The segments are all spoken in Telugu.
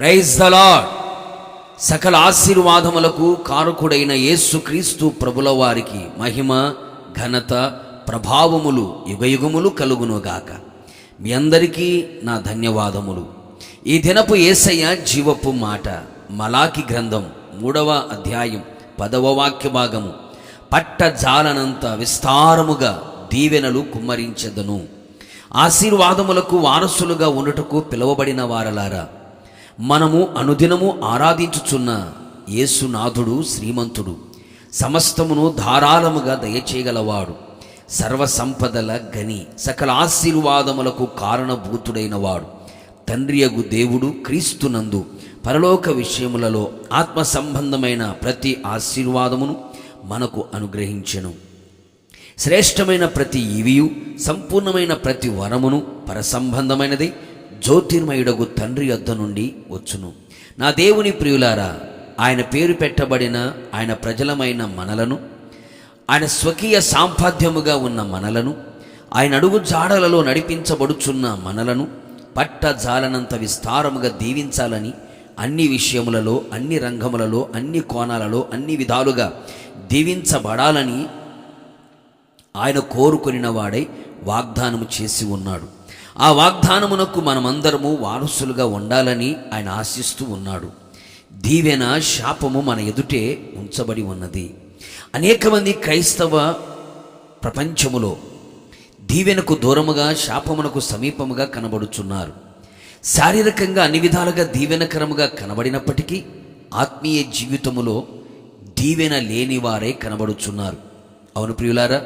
Praise the lord. సకల ఆశీర్వాదములకు కారకుడైన యేసుక్రీస్తు ప్రభుల వారికి మహిమ, ఘనత, ప్రభావములు యుగయుగములు కలుగునుగాక. మీ అందరికీ నా ధన్యవాదములు. ఈ దినపు యేసయ్య జీవపు మాట మలాకి గ్రంథం 3వ అధ్యాయం 10వ వాక్య భాగము. పట్టజాలనంత విస్తారముగా దీవెనలు కుమ్మరించెదను. ఆశీర్వాదములకు వారసులుగా ఉండుటకు పిలువబడిన వారలారా, మనము అనుదినము ఆరాధించుచున్న యేసునాథుడు శ్రీమంతుడు, సమస్తమును ధారాళముగా దయచేయగలవాడు, సర్వసంపదల గని, సకల ఆశీర్వాదములకు కారణభూతుడైన వాడు, తండ్రియగు దేవుడు క్రీస్తునందు పరలోక విషయములలో ఆత్మ సంబంధమైన ప్రతి ఆశీర్వాదమును మనకు అనుగ్రహించెను. శ్రేష్టమైన ప్రతి ఈవియు, సంపూర్ణమైన ప్రతి వరమును పరసంబంధమైనది జ్యోతిర్మయుడగు తండ్రి యొద్ద నుండి వచ్చును. నా దేవుని ప్రియులారా, ఆయన పేరు పెట్టబడిన ఆయన ప్రజలమైన మనలను, ఆయన స్వకీయ సాంపాద్యముగా ఉన్న మనలను, ఆయన అడుగు జాడలలో నడిపించబడుచున్న మనలను పట్టజాలనంత విస్తారముగా దీవించాలని, అన్ని విషయములలో, అన్ని రంగములలో, అన్ని కోణాలలో, అన్ని విధాలుగా దీవించబడాలని ఆయన కోరుకొనిన వాడై వాగ్దానము చేసి ఉన్నాడు. ఆ వాగ్దానమునకు మనమందరము వారసులుగా ఉండాలని ఆయన ఆశిస్తూ ఉన్నాడు. దీవెన, శాపము మన ఎదుటే ఉంచబడి ఉన్నది. అనేక మంది క్రైస్తవ ప్రపంచములో దీవెనకు దూరముగా, శాపమునకు సమీపముగా కనబడుచున్నారు. శారీరకంగా అన్ని విధాలుగా దీవెనకరముగా కనబడినప్పటికీ ఆత్మీయ జీవితములో దీవెన లేని వారే కనబడుచున్నారు. అవును ప్రియులారా,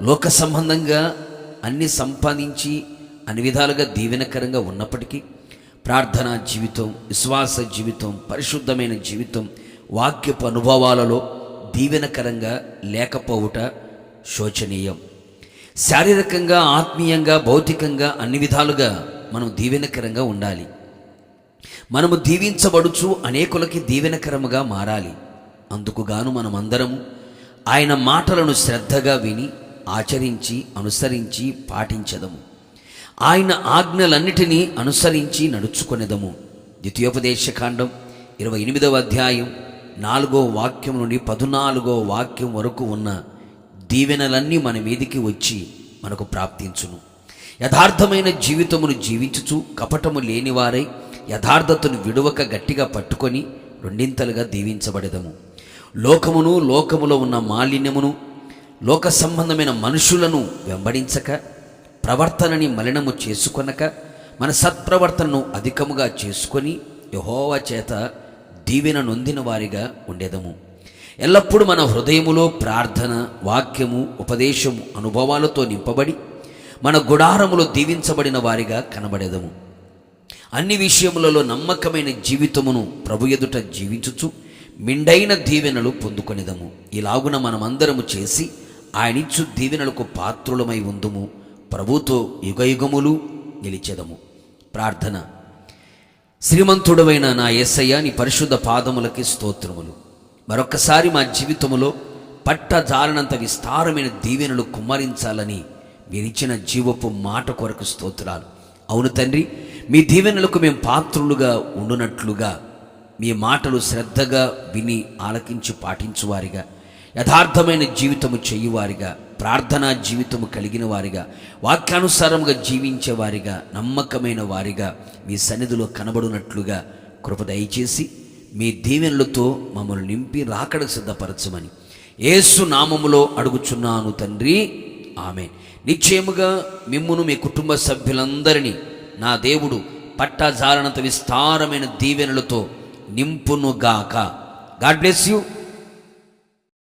లోక సంబంధంగా అన్ని సంపాదించి అన్ని విధాలుగా దీవెనకరంగా ఉన్నప్పటికీ ప్రార్థనా జీవితం, విశ్వాస జీవితం, పరిశుద్ధమైన జీవితం, వాక్యపు అనుభవాలలో దీవెనకరంగా లేకపోవుట శోచనీయం. శారీరకంగా, ఆత్మీయంగా, భౌతికంగా అన్ని విధాలుగా మనం దీవెనకరంగా ఉండాలి. మనము దీవించబడుచు అనేకులకి దీవెనకరముగా మారాలి. అందుకుగాను మనమందరము ఆయన మాటలను శ్రద్ధగా విని ఆచరించి, అనుసరించి పాటించదము. ఆయన ఆజ్ఞలన్నిటినీ అనుసరించి నడుచుకొనేదము. ద్వితీయోపదేశకాండం 28వ అధ్యాయం 4వ వాక్యం నుండి 14వ వాక్యం వరకు ఉన్న దీవెనలన్నీ మన మీదికి వచ్చి మనకు ప్రాప్తించును. యథార్థమైన జీవితమును జీవించుచు కపటము లేనివారై యథార్థతను విడువక గట్టిగా పట్టుకొని రెండింతలుగా దీవించబడెదము. లోకమును, లోకములో ఉన్న మాలిన్యమును, లోక సంబంధమైన మనుషులను వెంబడించక, ప్రవర్తనని మలినము చేసుకొనక, మన సత్ప్రవర్తనను అధికముగా చేసుకొని యెహోవా చేత దీవెన నొందిన వారిగా ఉండేదము. ఎల్లప్పుడూ మన హృదయములో ప్రార్థన, వాక్యము, ఉపదేశము, అనుభవాలతో నింపబడి మన గుడారములో దీవించబడిన వారిగా కనబడేదము. అన్ని విషయములలో నమ్మకమైన జీవితమును ప్రభు ఎదుట జీవించుచు మిండైన దీవెనలు పొందుకొనిదము. ఇలాగున మనమందరము చేసి ఆయనిచ్చు దీవెనలకు పాత్రులమై ఉందుము. ప్రభుతో యుగయుగములు నిలిచెదము. ప్రార్థన. శ్రీమంతుడవైన నా యేసయ్య, నీ పరిశుద్ధ పాదములకి స్తోత్రములు. మరొక్కసారి మా జీవితములో పట్టజాలనంత విస్తారమైన దీవెనలు కుమ్మరించాలని మీరిచ్చిన జీవపు మాట కొరకు స్తోత్రాలు. అవును తండ్రి, మీ దీవెనలకు మేము పాత్రులుగా ఉండునట్లుగా మీ మాటలు శ్రద్ధగా విని ఆలకించి పాటించువారిగా, యథార్థమైన జీవితము చేయువారిగా, ప్రార్థనా జీవితము కలిగిన వారిగా, వాక్యానుసారముగా జీవించేవారిగా, నమ్మకమైన వారిగా మీ సన్నిధిలో కనబడునట్లుగా కృప దయచేసి మీ దీవెనలతో మమ్మల్ని నింపి రాకడకు సిద్ధపరచమని యేసు నామములో అడుగుచున్నాను తండ్రి, ఆమేన్. నిశ్చయముగా మిమ్మును, మీ కుటుంబ సభ్యులందరినీ నా దేవుడు పట్టజాలనంత విస్తారమైన దీవెనలతో నింపునుగాక. God bless you.